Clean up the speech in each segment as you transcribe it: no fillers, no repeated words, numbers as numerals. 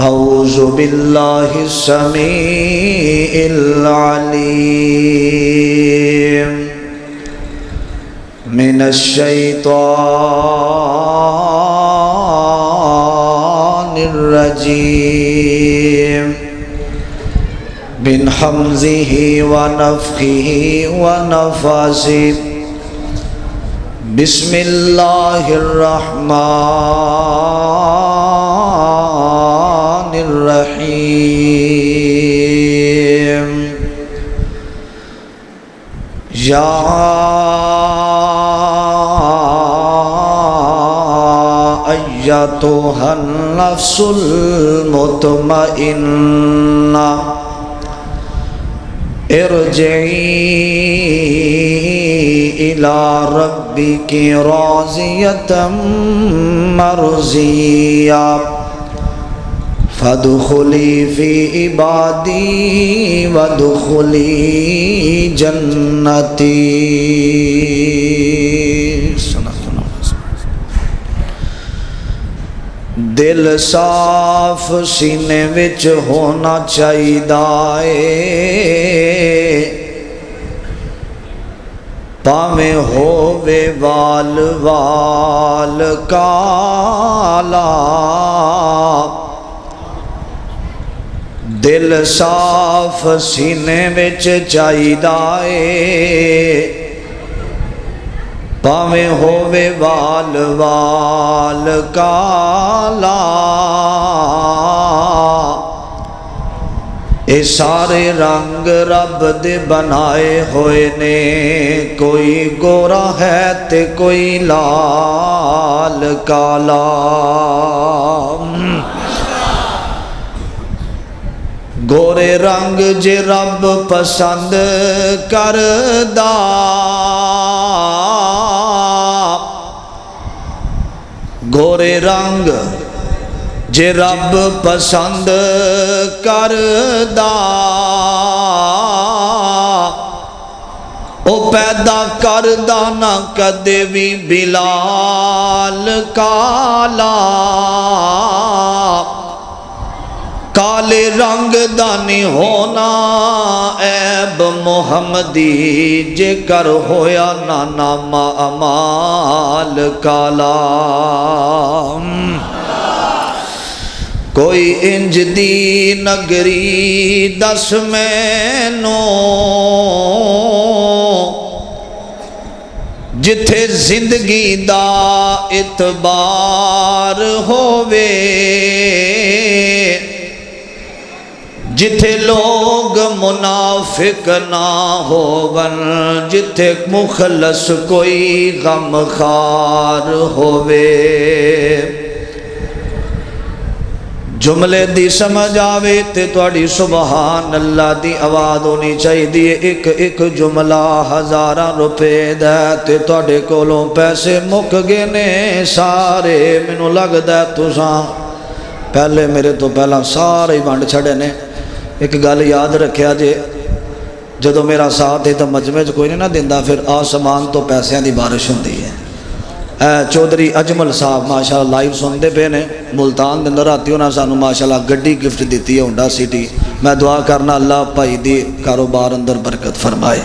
اعوذ باللہ السمیع العلیم من الشیطان الرجیم من حمزہ ونفخہ ونفثہ بسم اللہ الرحمن الرحیم یا ایتھا النفس المطمئنہ ارجعی الی ربک راضیۃ مرضیہ فادخلی فی عبادی وادخلی جنتی۔ دل صاف سینے وچ ہونا چاہیے، پاویں ہووے وال وال کالا، دل صاف سینے وچ چاہیے، پاویں ہووے وال وال کالا، اے سارے رنگ رب دے بنائے ہوئے نے، کوئی گورا ہے تے کوئی لال کالا، گورے رنگ جے رب پسند کردا، گورے رنگ جے رب پسند کردا، او پیدا کردا نہ کدے بھی بلال کالا، کالے رنگ دا نہیں ہونا عیب محمدی، جے کر ہویا نانا مال کالا، کوئی انج دی نگری دس مینوں جتھے زندگی دا اعتبار ہووے، جتھے لوگ منافق نہ ہون، جتھے مخلص کوئی غمخوار ہووے، جملے دی سمجھ آوے تے تواڈی سبحان اللہ دی آواز ہونی چاہیے، ایک ایک جملہ ہزاراں روپے دا تے تواڈے کولوں پیسے مک گئے نے سارے، مینوں لگدا ہے تساں پہلے میرے تو پہلا سارے ونڈ چھڑے نے۔ ایک گل یاد رکھیا جے، جدو میرا ساتھ ہے تو مجمع کوئی نہیں نہ دیندا، پھر آسمان تو پیسیاں دی بارش ہوندی ہے۔ چودھری اجمل صاحب ماشاءاللہ لائیو سنتے پے نے، ملتان دے اندر راتی انہاں سانو ماشاءاللہ گڈی گفٹ دیتی ہے ہونڈا سٹی، میں دعا کرنا اللہ بھائی دی کاروبار اندر برکت فرمائے۔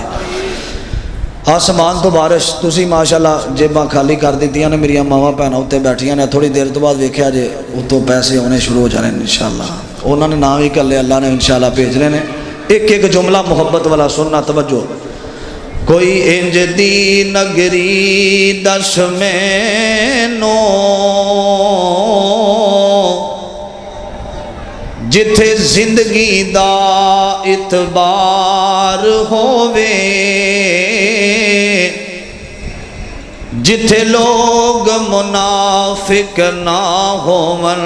آسمان تو بارش تسی ماشاءاللہ جیباں خالی کر دیتیاں نے، میری ماواں بھیناں اوتے بیٹھیاں نے، تھوڑی دیر تو بعد ویکھیا جے اتوں پیسے ہونے شروع ہو جانے انشاءاللہ، انہوں نے نام ہی کر لے، اللہ نے انشاءاللہ بھیجنے نے۔ ایک ایک جملہ محبت والا سننا، توجہ۔ کوئی انج دی نگری دس مینوں جتھے زندگی دا اعتبار ہووے، جتھے لوگ منافق نہ ہون،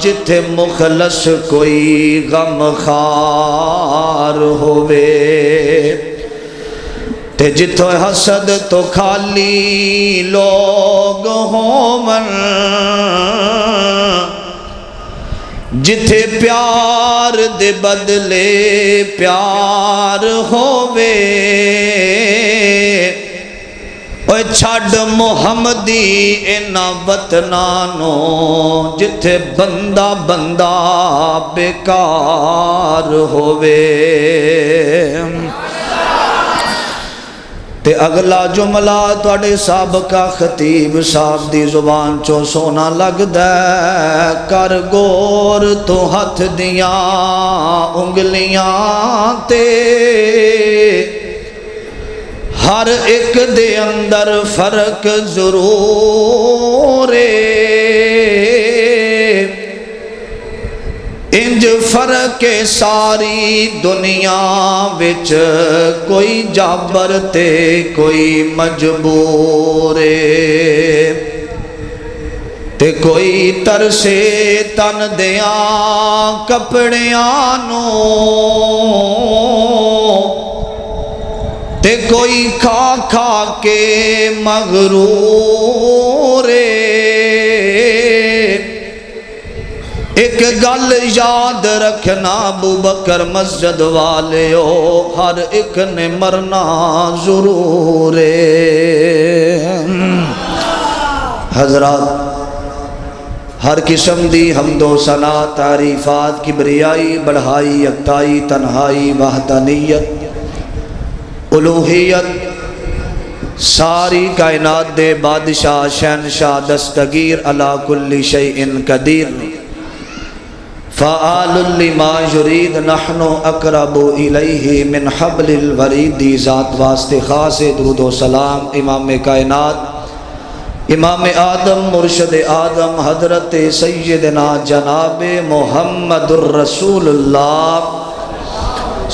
جتھے مخلص کوئی غمخوار ہووے، تے جتھے حسد تو خالی لوگ ہون، جتھے پیار دے بدلے پیار ہووے، اوے چھڈ محمدی انہاں وطناں نوں جتھے بندہ بندہ بیکار ہووے۔ تے اگلا جملہ تواڈے سابقہ خطیب صاحب دی زبان چوں سونا لگدا ہے، کر گور تو ہتھ دیاں انگلیاں تے ہر ایک دے اندر فرق ضرور انج فرق ساری دنیا وچ، کوئی جابر تے کوئی مجبور تے کوئی ترسے تن دیاں کپڑیاں نوں تے کوئی کھا کھا کے مغرور۔ ایک گل یاد رکھنا ابو بکر مسجد والیو، ہر ایک نے مرنا ضرور ہے۔ حضرات، ہر قسم دی حمد و ثنا تعریفات کبریائی بڑھائی یکتائی تنہائی وحدانیت الوہیت ساری کائنات دے بادشاہ شہنشاہ دستگیر علی کل شیء قدیر فعال لما یرید نحن اقرب الیہ من حبل الورید، ذات واسطے خاص درود و سلام امام کائنات امام آدم مرشد آدم حضرت سیدنا جناب محمد الرسول اللہ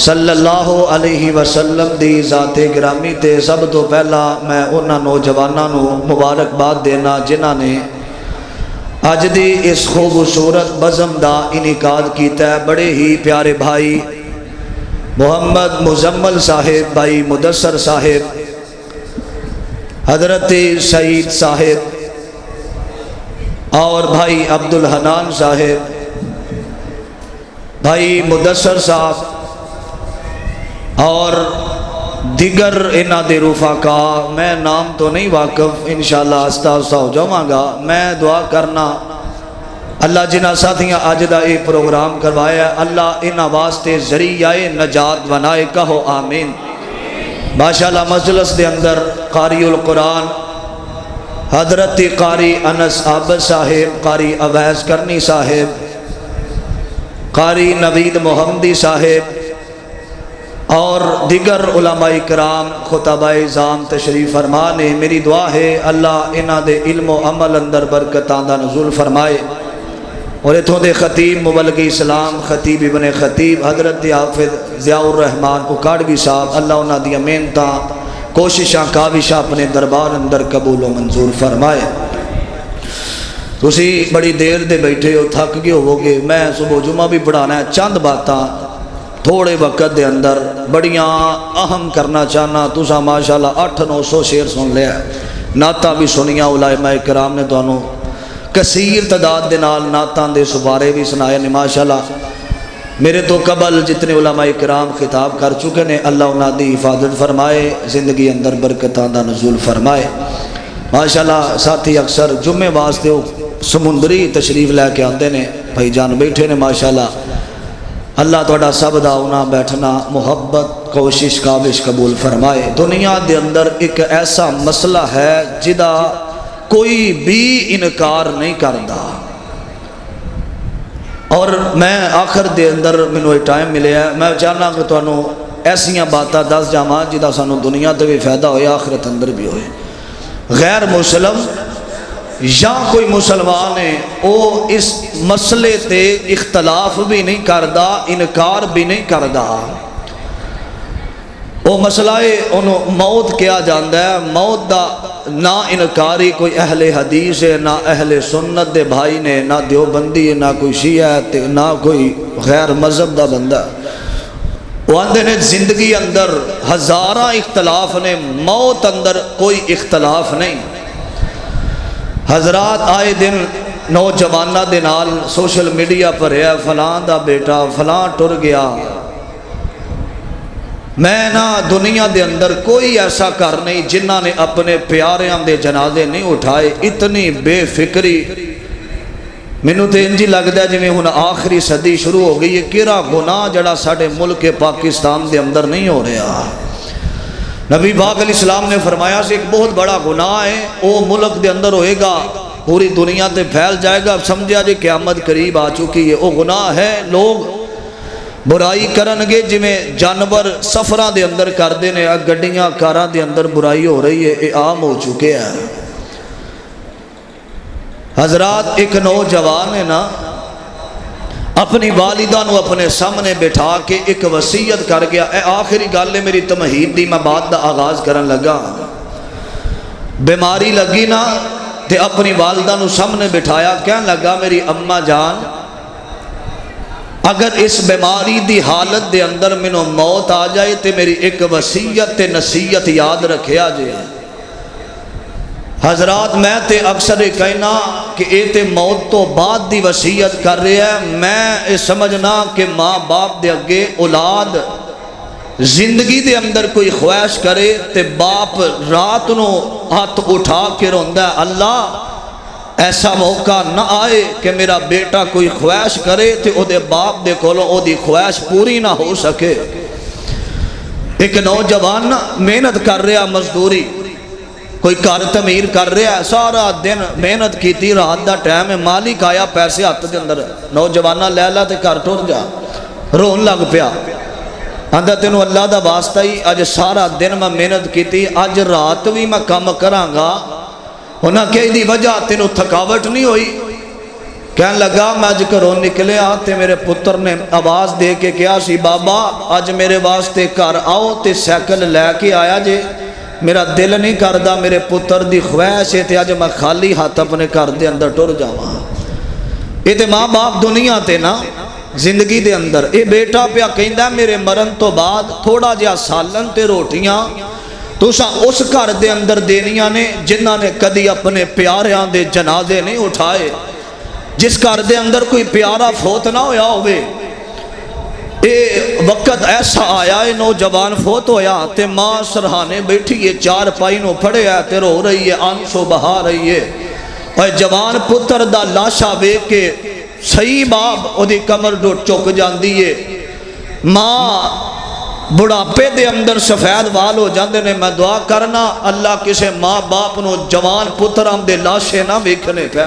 صلی اللہ علیہ وسلم دی ذات گرامی تے سب تو پہلا میں انہاں نوجواناں نو مبارکباد دینا جنہاں نے اج دی اس خوبصورت بزم دا انعقاد کیتا ہے۔ بڑے ہی پیارے بھائی محمد مزمل صاحب، بھائی مدثر صاحب، حضرت سعید صاحب اور بھائی عبدالحنان صاحب، بھائی مدثر صاحب اور دیگر انہ دے رفقا، میں نام تو نہیں واقف، انشاءاللہ آہستہ آہستہ ہو جاؤں گا۔ میں دعا کرنا اللہ جنہ ساتھیاں آج دا ایک پروگرام کروایا ہے، اللہ انہ واسطے ذریعہ نجات بنائے، کہو آمین۔ ماشاءاللہ مجلس دے اندر قاری القرآن حضرت قاری انس عابد صاحب، قاری اویس کرنی صاحب، قاری نوید محمدی صاحب اور دیگر علماء کرام خطبہ اعظام تشریف فرما نے۔ میری دعا ہے اللہ انہ دے علم و عمل اندر برکتاں دا نزول فرمائے، اور اتھوں دے خطیب مبلغ اسلام خطیب ابن خطیب حضرت حافظ ضیاء الرحمان اکاڑوی صاحب، اللہ انہ دی محنتاں کوششاں کاوشاں اپنے دربار اندر قبول و منظور فرمائے۔ تسی بڑی دیر دے بیٹھے ہو، تھک گئے ہو گے، میں صبح جمعہ بھی پڑھانا ہے، چند باتاں تھوڑے وقت دے اندر بڑیاں اہم کرنا چاہنا۔ تسا ماشاءاللہ 800-900 شعر سن لیا، نعتاں بھی سنیاں، علماء کرام نے تانوں کثیر تعداد دے نال نعتاں دے سپارے بھی سنائے نے۔ ماشاءاللہ میرے تو قبل جتنے علماء کرام خطاب کر چکے نے، اللہ انہاں دی حفاظت فرمائے، زندگی اندر برکتاں دا نزول فرمائے۔ ماشاءاللہ ساتھی اکثر جمعے واسطے سمندری تشریف لے کے آندے نے، بھائی جان بیٹھے نے، ماشاءاللہ اللہ توڑا سب دا انہاں بیٹھنا محبت کوشش کاوش قبول فرمائے۔ دنیا دے اندر ایک ایسا مسئلہ ہے جدا کوئی بھی انکار نہیں کردا، اور میں آخر دے اندر مینوں ٹائم ملے ہے، میں چاہنا کہ تانوں ایسیاں باتاں دس جاواں جدا سانوں دنیا تے بھی فائدہ ہوئے آخرت اندر بھی ہوئے۔ غیر مسلم یا کوئی مسلمان ہے وہ اس مسئلے تے اختلاف بھی نہیں کردا، انکار بھی نہیں کردا۔ وہ مسئلہ ہے انہوں موت کیا جاندہ ہے، موت دا نہ انکاری کوئی اہل حدیث ہے، نہ اہل سنت دے بھائی نے، نہ دیوبندی ہے، نہ کوئی شیعہ ہے، نہ کوئی غیر مذہب دا بندہ۔ وہ اندر نے زندگی اندر ہزارہ اختلاف نے، موت اندر کوئی اختلاف نہیں۔ حضرات آئے دن نوجوانہ دے نال سوشل میڈیا پر ہے، فلاں دا بیٹا فلاں ٹر گیا، میں نا دنیا دے اندر کوئی ایسا گھر نہیں جنہ نے اپنے پیاریاں دے جنازے نہیں اٹھائے. اتنی بے فکری مینوں تے انج لگدا ہے جویں ہن آخری صدی شروع ہو گئی ہے. کیڑا گناہ جڑا ساڈے ملک پاکستان دے اندر نہیں ہو رہا. نبی پاک علیہ السلام نے فرمایا سے ایک بہت بڑا گناہ ہے وہ ملک دے اندر ہوئے گا, پوری دنیا تے پھیل جائے گا, سمجھا جی قیامت قریب آ چکی ہے. وہ گناہ ہے لوگ برائی کرنگے جویں جانور سفراں دے اندر کردے نے, گڈیاں کاراں دے اندر برائی ہو رہی ہے, یہ عام ہو چکے ہیں. حضرات ایک نوجوان ہے نا اپنی والدہ نو اپنے سامنے بٹھا کے ایک وصیت کر گیا. اے آخری گل ہے میری تمہید دی, میں بات دا آغاز کرن لگا. بیماری لگی نا تے اپنی والدہ نو سامنے بٹھایا, کہن لگا میری اماں جان اگر اس بیماری دی حالت دے اندر منو موت آ جائے تے میری ایک وصیت تے نصیحت یاد رکھیا جائے. حضرات میں تے اکثر کہنا کہ اے تے موت تو بعد دی وصیت کر رہے ہیں. میں سمجھنا کہ ماں باپ دے اگے اولاد زندگی دے اندر کوئی خواہش کرے تے باپ رات نو ہاتھ اٹھا کے روندا ہے, اللہ ایسا موقع نہ آئے کہ میرا بیٹا کوئی خواہش کرے تے او دے باپ دے کولوں او دی خواہش پوری نہ ہو سکے. ایک نوجوان محنت کر رہا, مزدوری کوئی گھر تعمیر کر رہا ہے, سارا دن محنت کیتی, رات دا ٹائم ہے, مالک آیا پیسے ہاتھ دے اندر, نوجوانہ لے لا تے گھر ٹر جا. رون لگ پیا, آندا تینوں اللہ دا واسطہ ہی اج سارا دن میں محنت کیتی, اج رات بھی میں کام کراں گا. انہاں کہ دی وجہ تینوں تھکاوٹ نہیں ہوئی؟ کہن لگا میں اج گھروں نکلیا تے میرے پتر نے آواز دے کے کہا سی بابا اج میرے واسطے گھر آؤ تے سائیکل لے کے آیا جے, میرا دل نہیں کردا میرے پتر دی خواہش ہے تے اج میں خالی ہاتھ اپنے گھر دے اندر ٹر جاواں. اے تے ماں باپ دنیا تے نا زندگی دے اندر اے بیٹا پیا کہندا میرے مرن تو بعد تھوڑا جہا سالن تے روٹیاں تساں اس گھر دے اندر دینیاں نے جنہاں نے کدی اپنے پیاریاں دے جنازے نہیں اٹھائے, جس گھر دے اندر کوئی پیارا فوت نہ ہویا ہوئے. اے وقت ایسا آیا ہے نوجوان فوت ہویا تے ماں سرہانے بیٹھی ہے, چار پائی نو پھڑے ہے تے رو رہی ہے, آنسو بہا رہی ہے. اور جوان پتر دا لاشا ویکھ کے صحیح باپ او دی کمر ڈٹ چک جاندی ہے. ماں بڑھاپے دے اندر سفید وال ہو جاندے نے. میں دعا کرنا اللہ کسے ماں باپ نو جوان پتراں دے لاشے نہ ویکھنے پہ.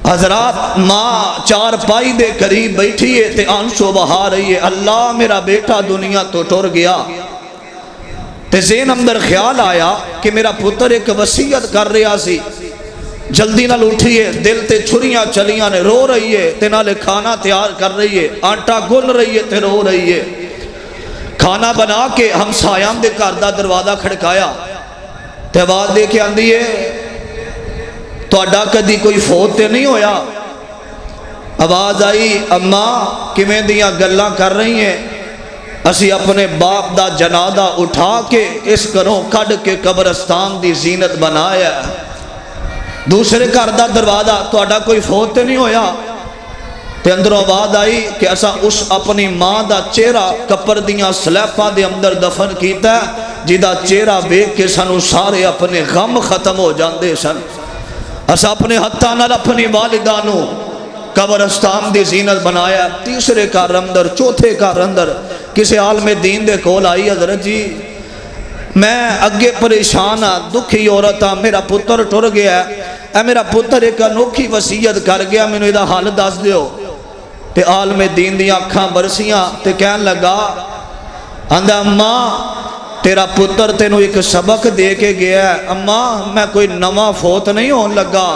حضرات ماں چار پائی دے قریب بیٹھی ہے تے آنسو بہا رہی ہے, اللہ میرا بیٹا دنیا تو ٹر گیا. تے ذہن اندر خیال آیا کہ میرا پتر ایک وصیت کر رہا سی, جلدی نہ اٹھی ہے, دل تے چھریاں چلیاں نے, رو رہی ہے تے نالے کھانا تیار کر رہی ہے, آٹا گن رہی ہے تے رو رہی ہے. کھانا بنا کے ہمسایاں دے گھر دا دروازہ کھڑکایا تے آواز دے کے آندی ہے تہاڈا کدی کوئی فوت تے نہیں ہویا؟ آواز آئی اماں کیویں دیاں گلاں کر رہی ہیں, اسی اپنے باپ دا جنازہ اٹھا کے اس گھروں کڈ کے قبرستان دی زینت بنایا. دوسرے گھر دا دروازہ تہاڈا کوئی فوت تے نہیں ہویا؟ تے اندروں آواز آئی کہ اسا اس اپنی ماں دا چہرہ کپر دیاں سلیپاں دے اندر دفن کیتا ہے, جیدہ چہرہ ویکھ کے سانو سارے اپنے غم ختم ہو جاندے سن. اسا اپنے ہتھاں نال اپنی والدہ نو قبرستان دی زینت بنایا. تیسرے گھر اندر, چوتھے گھر اندر کسی عالم دین دے کول آئی, حضرت جی میں اگے پریشان ہاں, دکھی عورت ہاں, میرا پتر ٹر گیا ہے, اے میرا پتر ایک انوکھی وصیت کر گیا, مینوں ایدا حل دس دیو. تے عالم دین دی آنکھاں برسیاں تے کہن لگا آندا اماں تیرا پتر تینوں ایک سبق دے کے گیا ہے. اماں میں کوئی نواں فوت نہیں ہون لگا,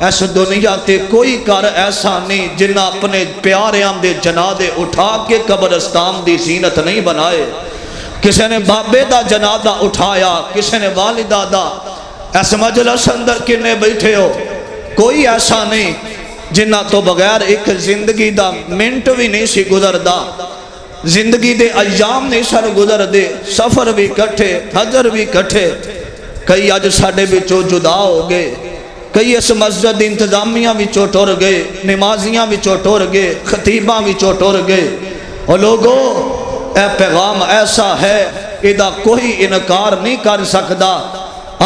اس دنیا تے کوئی کر ایسا نہیں جنہ اپنے پیاریاں دے جنازے اٹھا کے قبرستان دی زینت نہیں بنائے. کسی نے بابے دا جنازہ اٹھایا, کسی نے والدہ دا. اس مجلس اندر کنے بیٹھے ہو, کوئی ایسا نہیں جنہ تو بغیر ایک زندگی دا منٹ بھی نہیں سی گزردا, زندگی دے ایام نہیں سر گزر دے, سفر بھی کٹھے, حجر بھی کٹھے. کئی اج ساڈے وچوں جدا ہو گئے, کئی اس مسجد انتظامیہ وچوں ٹر گئے, نمازیاں وچوں ٹر گئے, خطیباں وچوں ٹر گئے. اور لوگوں اے پیغام ایسا ہے ادا کوئی انکار نہیں کر سکتا۔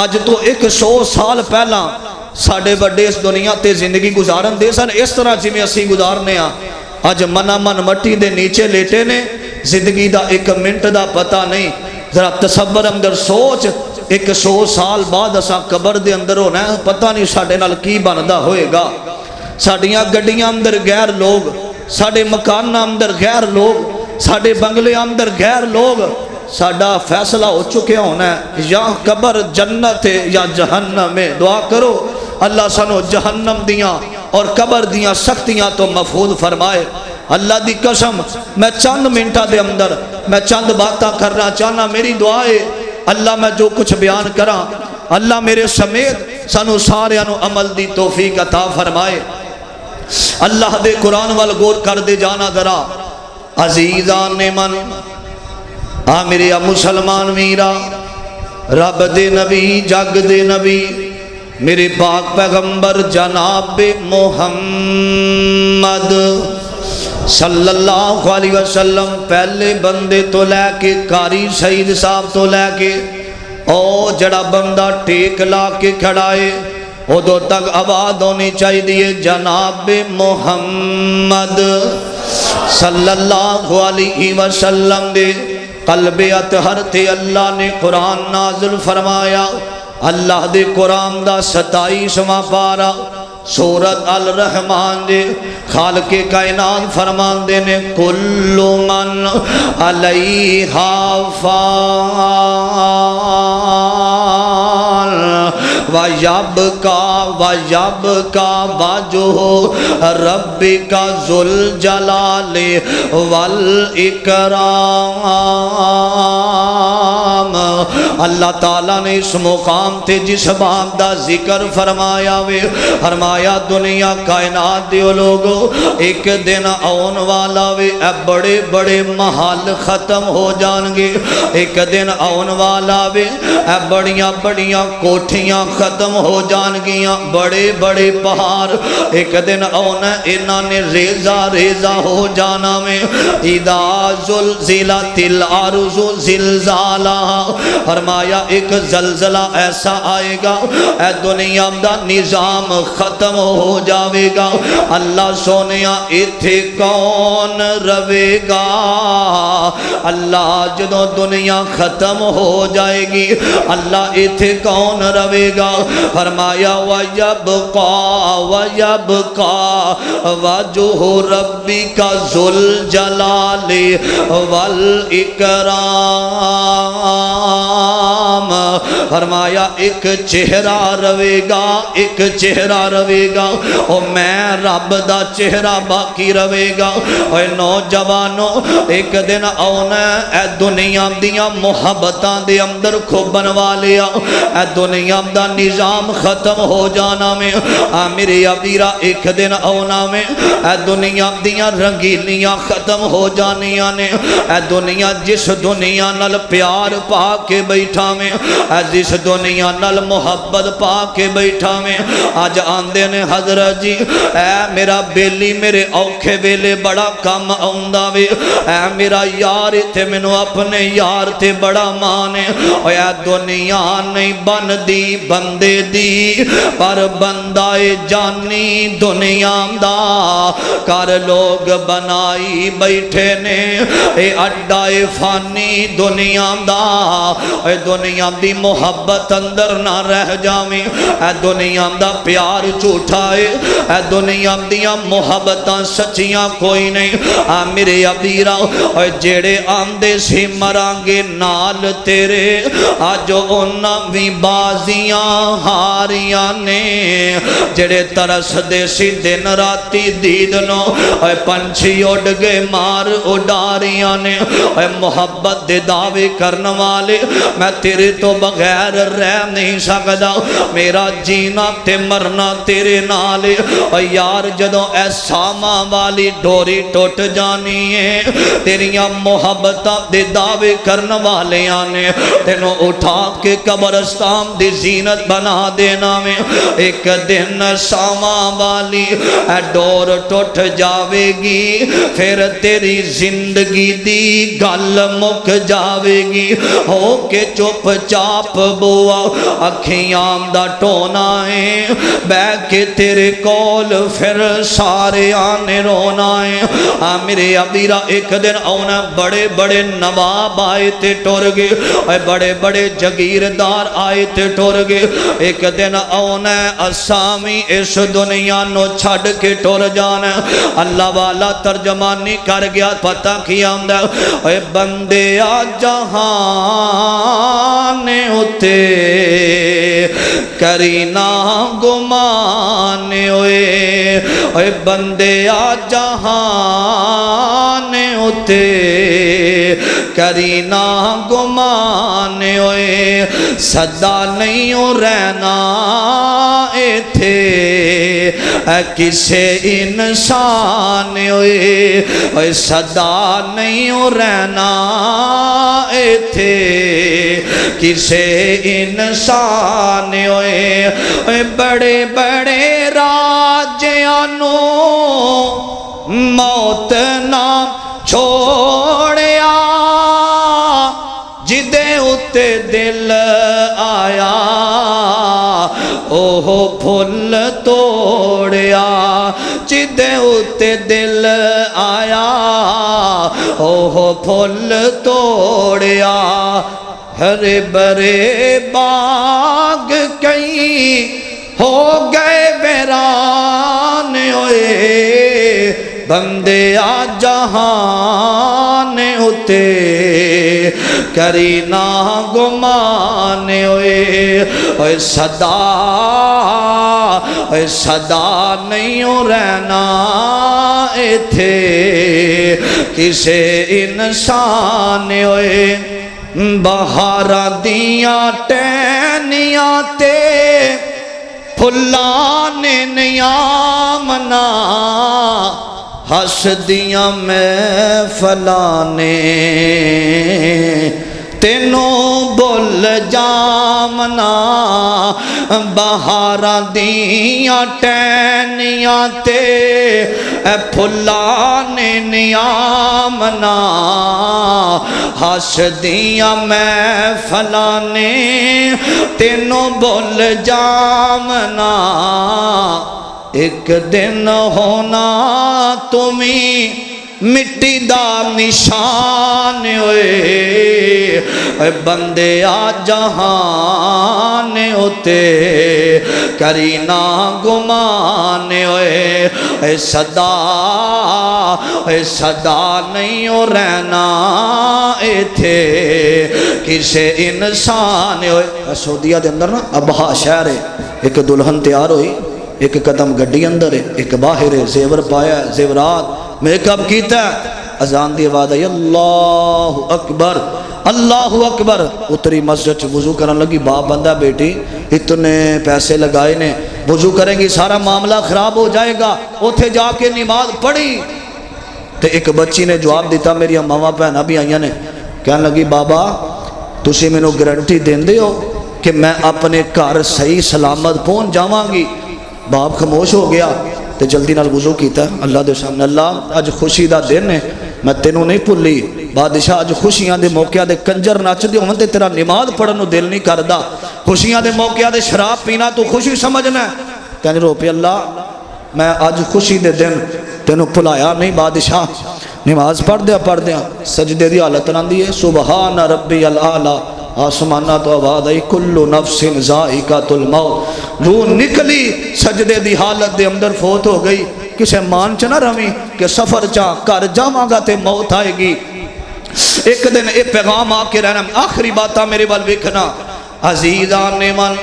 اج تو 100 سال پہلا ساڈے بڑے اس دنیا تے زندگی گزارن دے سن اس طرح جویں اسی گزارنے ہاں۔ اج منا من مٹی دے نیچے لیٹے نے، زندگی دا 1 منٹ دا پتہ نہیں۔ ذرا تصور اندر سوچ 100 سال بعد اساں قبر دے اندر ہونا ہے، پتہ نہیں ساڈے نال کی بندا ہوئے گا۔ ساڈیاں گڈیاں اندر غیر لوگ، ساڈے مکاناں اندر غیر لوگ، ساڈے بنگلے اندر غیر لوگ۔ ساڈا فیصلہ ہو چکے ہونا ہے یا قبر جنت ہے یا جہنم ہے۔ دعا کرو اللہ سانو جہنم دیاں اور قبر دیاں سختیاں تو محفوظ فرمائے۔ اللہ دی قسم میں چند منٹا دے اندر میں چند باتاں کرنا چاہنا، میری دعا ہے اللہ میں جو کچھ بیان کراں اللہ میرے سمیت سانو ساریانو عمل دی توفیق عطا فرمائے۔ اللہ دے قرآن وال غور کر دے جانا ذرا عزیزان من آ میرے مسلمان میرا، رب دے نبی جگ دے نبی میرے پاک پیغمبر جناب محمد صلی اللہ علیہ وسلم پہلے بندے تو لے کے قاری سعید صاحب تو لے کے او جڑا بندہ ٹیک لا کے کھڑائے ادو تک آواز ہونی چاہیے جناب محمد صلی اللہ علیہ وسلم دے قلب اطہر تے اللہ نے قرآن نازل فرمایا۔ اللہ دے قرآن دا 27واں پارہ سورت الرحمن دے خالق کائنات فرمان دے نے کل من علیہا فان وَيَبْقَى وَجْهُ رَبِّكَ ذُو الْجَلَالِ وَالْإِكْرَامِ۔ اللہ تعالیٰ نے اس مقام تے جس باب دا ذکر فرمایا وے، فرمایا دنیا کائنات دیو لوگو ایک دن آن والا وے، اے بڑے بڑے محل ختم ہو جان گے، ایک دن آن والا وے، اے بڑیاں بڑیاں کوٹھیاں ختم ہو جان گیاں، بڑے بڑے پہاڑ ایک دن آنا انہاں نے ریزہ ریزہ ہو جانا میں۔ اذا زلزلت الارض زلزالہا، فرمایا ایک زلزلہ ایسا آئے گا اے دنیا دا نظام ختم ہو جاوے گا۔ اللہ سونیا ایتھے کون روے گا؟ اللہ جدو دنیا ختم ہو جائے گی اللہ ایتھے کون روے گا؟ فرمایا وَيَبْقَى وَجْهُ رَبِّكَ ذُو الْجَلَالِ وَالْإِكْرَامِ۔ فرمایا ایک چہرہ روے گا، ایک چہرہ روے گا، اور میں رب دا چہرہ باقی روے گا۔ اور نوجوانوں ایک دن آنا اے دنیا دیاں محبتاں دے اندر کھو بنوا لیا، اے دنیا دا نظام ختم ہو جانا میں۔ میرے ابیرہ ایک دن آنا میں اے دنیا دیاں رنگینیاں ختم ہو جانیاں نے، اے دنیا جس دنیا نال پیار پا کے بیٹھا میں، اے جس دنیا نال محبت پا کے بیٹھا میں، آج آندے نے حضرت جی اے میرا بیلی میرے اوکھے بیلے بڑا کم آندہ وے، اے میرا یار تے منو اپنے یار تے بڑا مانے، اے دنیا نہیں بن دی بندے دی پر بندہ جانی دنیا دا کر لوگ بنائی بیٹھے نے، اے اڈائے فانی دنیا دا، اے دنیا دی محبت اندر نہ رہ جاویں، اے دنیا دا پیار جھوٹائے، اے دنیا دیا محبتاں سچیاں کوئی نہیں۔ میرے ابیرہ اے جیڑے آندے سی مرانگے نال تیرے آج انہاں بھی بازیاں ہاریاں نے، جڑے ترس دے سی دن راتی دیدنو اے پنچھی اڑ گئے مار اڈاریاں نے۔ اے محبت دے دعوے کرنے والے میں تیرے تو بغیر رہ نہیں سکدا، میرا جینا تے مرنا تیرے نالے۔ اے یار جدوں اے ساما والی ڈوری ٹوٹ جانی ہے، تیریاں محبتاں دے دعوے کرنے والے آنے تینوں اٹھا کے قبرستان دی زینت بنا دینا میں ایک دن ساواں والی ڈور ٹوٹ جاوے گی پھر تیری زندگی دی گل مک جاوے گی ہو کے چپ چاپ بوا اکھیاں دا ٹونا ہے بہ کے تیرے کول پھر سارے آنے رونا ہے میرے ابیرا ایک دن آنا بڑے بڑے نواب آئے تے ٹور گئے بڑے بڑے جگیردار آئے تے ٹور گئے ایک دن آنا اسامی اس دنیا نو چھڑ کے ٹور جانا اللہ والا ترجمانی کر گیا پتہ کیا اے بندے آ جہان ہوتے کرینا گمان ہوئے اے بندے آ جہان ہوتے کرینا گمان ہوئے صدا نہیں ہو رہنا اے تھے کسے انسان ہوئے اے صدا نہیں ہو رہنا اے تھے کسے انسان ہوئے اے بڑے بڑے راجیانوں موت نہ چھوڑیا جدے اتے دل آیا اوہ پھل توڑیا جدے اتے دل آیا اوہ پھل توڑیا ہرے برے باغ کئی ہو گئے ویران ہوئے بندے آ جہان ہوتے کرینا گمان ہوئے صدا نہیں ہو رہنا اے تھے کسے انسان ہوئے بہارا دیاں ٹینیاں تے پھلانے نیامنا ہس دیاں میں فلانے تینوں بول جامنا بہارا دیاں ٹینیاں تے پھلانے نیامنا ہس دیاں میں فلانے تینوں بول جامنا ایک دن ہونا تمہیں مٹی دا نشان ہوئے بندے آ جہان ہوتے کرینا گمان ہوئے صدا نہیں ہو رہنا اے تھے کسے انسان ہوئے سعودیہ دے اندر نا ابہا شہر ہے ایک دلہن تیار ہوئی ایک قدم گڈی اندر ہے ایک باہر ہے زیور پایا ہے زیورات میک اپ کیتا ہے اذان دی آواز آئی اللہ اکبر اللہ اکبر اتری مسجد وضو کرن لگی باپ بندہ بیٹی اتنے پیسے لگائے نے وضو کریں گی سارا معاملہ خراب ہو جائے گا اتھے جا کے نماز پڑھی تو ایک بچی نے جواب دیتا میری ماما بہناں بھی آئیاں نے کہنے لگی بابا تسی میں نو گارنٹی دین دے ہو کہ میں اپنے گھر صحیح سلامت پہنچ جاواں گی باپ خاموش ہو گیا تے جلدی نال وضو کیتا اللہ دے سامنے اللہ اج خوشی دا دن ہے میں تینوں نہیں بھلی بادشاہ اج خوشیاں دے موقع دے کنجر نچ دے ہون تے تیرا نماز پڑھن نو دل نہیں کردا خوشیاں دے موقع دے شراب پینا تو خوشی سمجھنا ہے کہنے رو پہ اللہ میں اج خوشی دے دن تینوں بھلایا نہیں بادشاہ نماز پڑھ دیا سجدے دی حالت راندی ہے سبحان ربی الاعلی آسمانہ تو آواز آئی کلو نفس ذائقۃ الموت روح نکلی سجدے دی حالت دے اندر فوت ہو گئی کسے مان چ نہ روی کہ سفر چاہ کر جاواں گا تے موت آئے گی ایک دن اے پیغام آ کے رہنا آخری باتاں میرے وال ویکھنا عزیزان نے من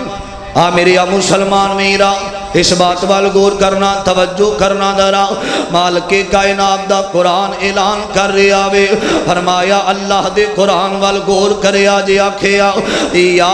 میری مسلمان میرا اس بات وال غور کرنا توجہ کرنا ذرا مالک کائنات دا قرآن اعلان کر رہا وے فرمایا اللہ دے قرآن وال غور کریا جے آکھیا یا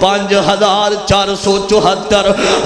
5474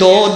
2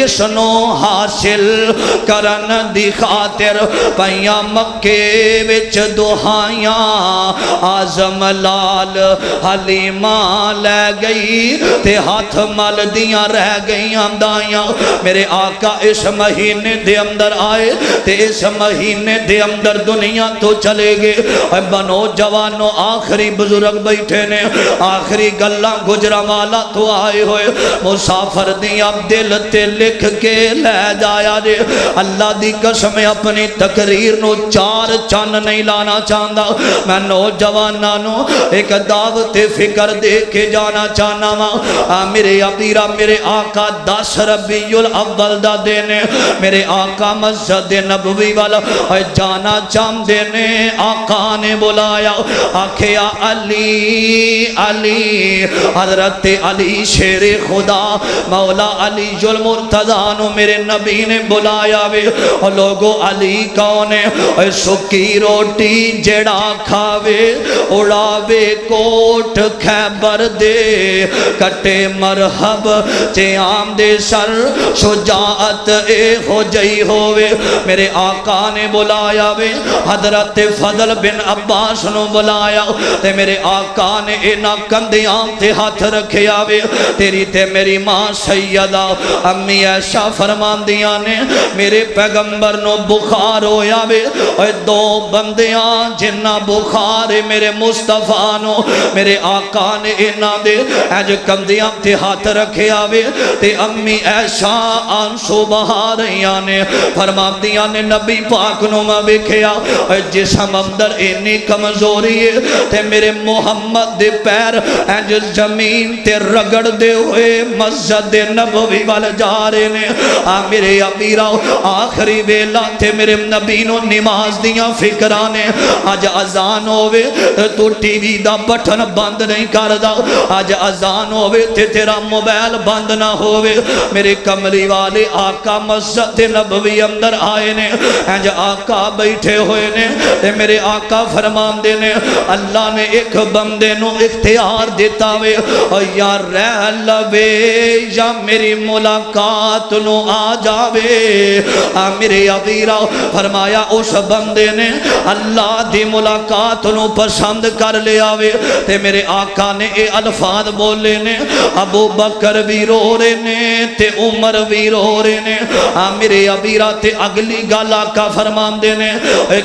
جسنو حاصل کرن دی خاطر پیاں مکے وچ دعائیاں آزم لال حلیمہ لے گئی تے ہاتھ مل دیاں رہ گئیاں دائیاں میرے آقا اس مہینے دے اندر آئے تے اس مہینے دے اندر دنیا تو چلے گے اے بنو جوانو آخری بزرگ بیٹھے نے آخری گلہ گجرہ والا تو آئے ہوئے مسافر دیاں دل تے لکھ کے لے جایا جے اللہ دی قسم اپنی تقریر نو چار چان نہیں لانا چاہتا میں نوجوانانو ایک دعوت فکر دے کے جانا چاہنا وا میرے ابیرہ میرے آقا 10 ربیع الاول دا دینے میرے آقا مسجد نبوی والا جانا چاہم دینے آقا نے بلایا آکھیا علی علی حضرت علی شیر خدا مولا علی المرتضیٰ میرے نبی نے بلایا وے لوگو علی کون ہے سکی روٹی جڑا کھاوے اڑاوے کوٹ خیبر دے کٹے مرحب چے عام دے سر شجاعت اے ہو جئی ہوئے میرے آقا نے بلایا وے حضرت فضل بن عباس نو بلایا تے میرے آقا نے اینا کندیاں تے ہاتھ رکھے آوے تیری تے میری ماں سیدہ امی ایشا فرمان دیا نے میرے پیغمبر نو بخار ہویا وے اور 2 بندیاں جنہ بخار میرے مصطفیٰ نو میرے آقا نے اینا دے ایج کندیاں تے ہاتھ رکھے آوے تے امی ایشا آنسو بہا رہیاں نے فرمان دیا نے نبی پاک نو میں بکھیا اور جسم اندر اینی کمزوری ہے تے میرے محمد دے پیر اینج زمین تے رگڑ دے ہوئے مسجد نبوی وال جا رہے نے میرے ابیرہ آخری ویلا تے میرے نبی نو نماز دیاں فکرانے آج ازان ہوئے تو ٹی وی دا بٹن بند نہیں کر دا آج ازان ہوئے تے تیرا موبائل بند نہ ہوئے میرے کملی والے آقا مسجد نبوی اندر آئے نے اینج آقا بیٹھے ہوئے نے تے میرے آقا فرمان دے نے اللہ نے ایک بندے نو اختیار دیتا وے یا رہ لوے یا میری ملاقات نو آ جاوے میرے ابیرہ فرمایا اس بندے نے اللہ دی ملاقات نو پسند کر لیا وے تے میرے آقا نے اے الفاظ بولے نے ابو بکر بھی رو رہے نے تے عمر بھی رو رہے نے میرے ابیرہ تے اگلی گل آقا فرمان دے نے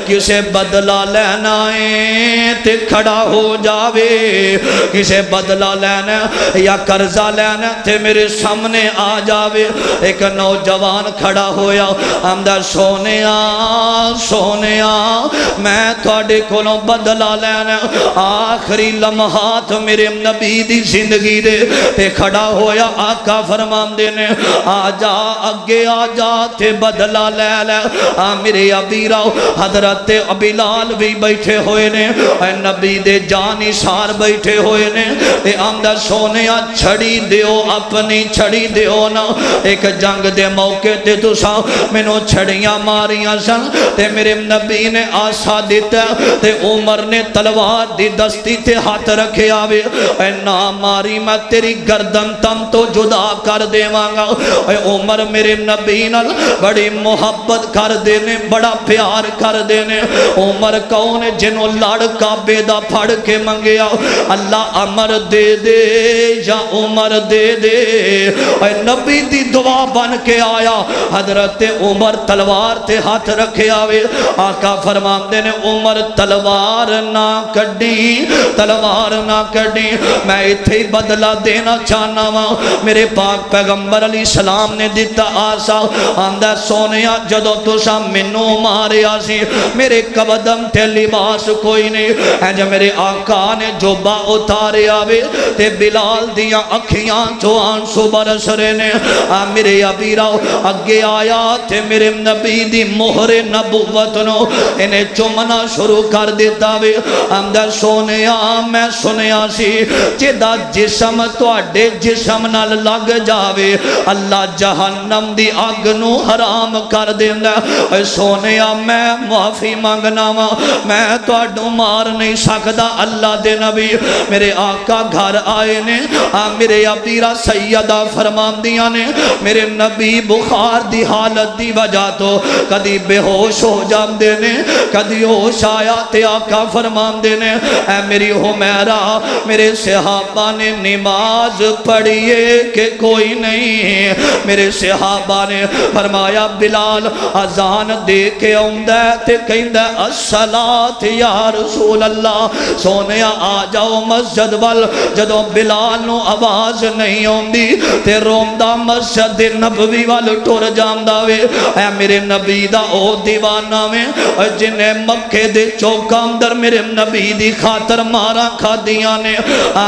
کسے بدلہ لینا ہے تے کھڑا ہو جاوے کسے بدلہ لینا یا قرضہ لینا تے میرے سامنے آ جاوے ایک نوجوان کھڑا ہویا اندر سونیا میں تھوڑے کولوں بدلہ لینا آخری لمحات میرے نبی دی زندگی دے تے کھڑا ہویا آقا فرمان دینے آجا اگے آجا تے بدلہ لے لے میرے ابیرہ حضرت بلال بھی بیٹھے ہوئے نے نبی دے جانی سار بیٹھے ہوئے نے تے اندر سونیا چھڑی دیو اپنی چھڑی دیو نا ایک جنگ دے موقع تے تو سا میں نو چھڑیاں ماریاں سن تے میرے نبی نے آسا دیتا تے عمر نے تلوار دی دستی تے ہاتھ رکھے آوے اے نا ماری میں تیری گردن تم تو جدا کر دے مانگا اے عمر میرے نبی نال بڑی محبت کر دینے بڑا پیار کر دینے عمر کون جنہوں لڑکا بیدہ پھڑ کے منگیا اللہ عمر دے دے یا عمر دے دے اے نبی دی دعا بن کے آیا حضرت عمر تلوار تے ہاتھ رکھے آوے آقا فرمان دینے عمر تلوار نہ کڑی تلوار نہ کڑی میں اتھے بدلہ دینا چاہنا وا میرے پاک پیغمبر علیہ السلام نے دیتا آسا آندہ سونیا جدو تو سا منو مارے آسی میرے قبدم تے لباس کوئی نہیں ہے جو میرے آقا نے جو با اتارے آوے تے بلال دیا اکھیاں جو آنسو برس رہے نے میرے ابیرہ اگے آیا تے میرے نبی دی مہر نبوت نو انہیں چمنا شروع کر دیتا وے اندر سونیا میں سنیا سی جدہ جسم تو اڈے جسم نال لگ جاوے اللہ جہنم دی آگ نو حرام کر دینا سونیا میں معافی مانگنا وا میں تو اڈو مار نہیں سکتا اللہ دے نبی میرے آقا گھر آئے نے میرے ابیرہ سیدہ فرمان دیا نے میرے نبی بخار دی حالت دی وجہ تو کدی بے ہوش ہو جاندے نے کدی ہوش آیا تے آقا فرماندے نے اے میری حمیرہ میرے صحابہ نے نماز پڑھیے کہ کوئی نہیں میرے صحابہ نے فرمایا بلال اذان دے کے آندا تے کہندا الصلاۃ یا رسول اللہ سونیا آ جاؤ مسجد وال جدوں بلال نو آواز نہیں آندی تے رومدا مسجد نبوی وال ٹر جاندا وے اے میرے نبی دا او دیوانہ وے جنے مکے دے چوکاں اندر میرے نبی دی خاطر مارا کھادیاں نے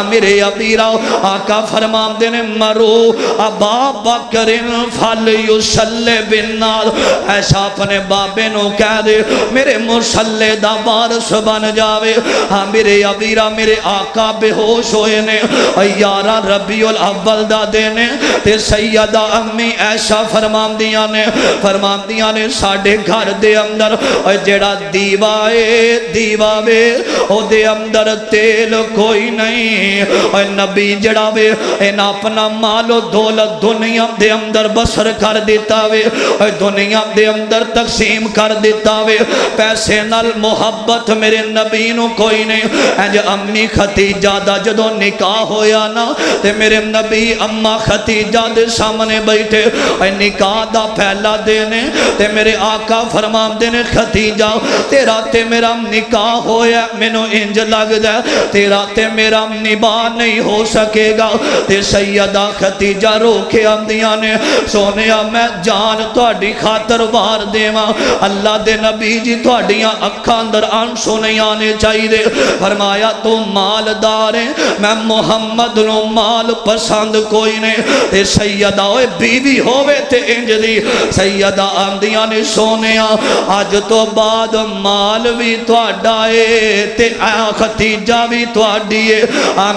میرے ابیرا آقا فرماندے نے مرو ابا بکر فل یصلی بالناس ایسا اپنے بابے نو کہہ دے میرے مصلی دا وارث بن جاوے میرے ابیرا میرے آقا بے ہوش ہوئے نے 11 ربیع الاول دا دینے تے سیدہ امی ایسا فرماندیاں نے ساڑھے گھر دے اندر جیڑا دیوا وے او دے اندر تیل کوئی نہیں نبی جڑا وے ان اپنا مال و دولت دنیا دے اندر بسر کر دیتا وے دنیا دے اندر تقسیم کر دیتا وے پیسے نال محبت میرے نبی نو کوئی نہیں امی ختیجہ دا جدو نکاح ہویا نا تے میرے نبی اماں ختیجہ دے سامنے بیٹھے نکاح دا پہلا دینے تے میرے آقا فرمان دینے ختیجہ تیرا تے میرا نکاح ہویا منو انج لگ دے تیرا تے میرا نباہ نہیں ہو سکے گا تے سیدہ ختیجہ رو کے آمدیاں نے سونیا میں جان توڑی خاطر وار دیواں اللہ دے نبی جی توڑیاں اکھاں اندر آنسو نہیں آنے چاہی دے فرمایا تو مالدار ہے میں محمد نو مال پسند کوئی نے تے سیدہ اوے بیوی ہوئے تے انج دی سیدہ آمدیاں نے سونیا آج تو بعد مال بھی توڑائے تے ختیجہ بھی توڑیے